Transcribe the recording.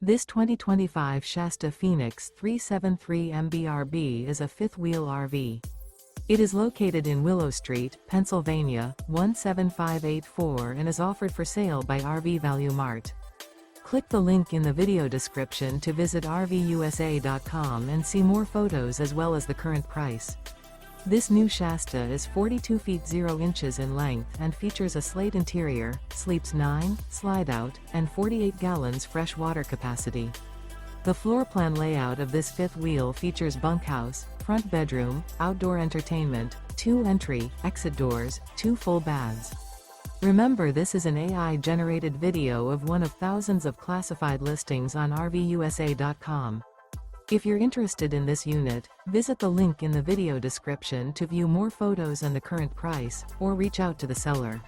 This 2025 Shasta Phoenix 373 MBRB is a fifth-wheel RV. It is located in Willow Street, Pennsylvania, 17584 and is offered for sale by RV Value Mart. Click the link in the video description to visit RVUSA.com and see more photos as well as the current price. This new Shasta is 42 feet 0 inches in length and features a slate interior, sleeps 9, slide-out, and 48 gallons fresh water capacity. The floor plan layout of this fifth wheel features bunkhouse, front bedroom, outdoor entertainment, 2 entry, exit doors, 2 full baths. Remember, this is an AI-generated video of one of thousands of classified listings on RVUSA.com. If you're interested in this unit, visit the link in the video description to view more photos and the current price, or reach out to the seller.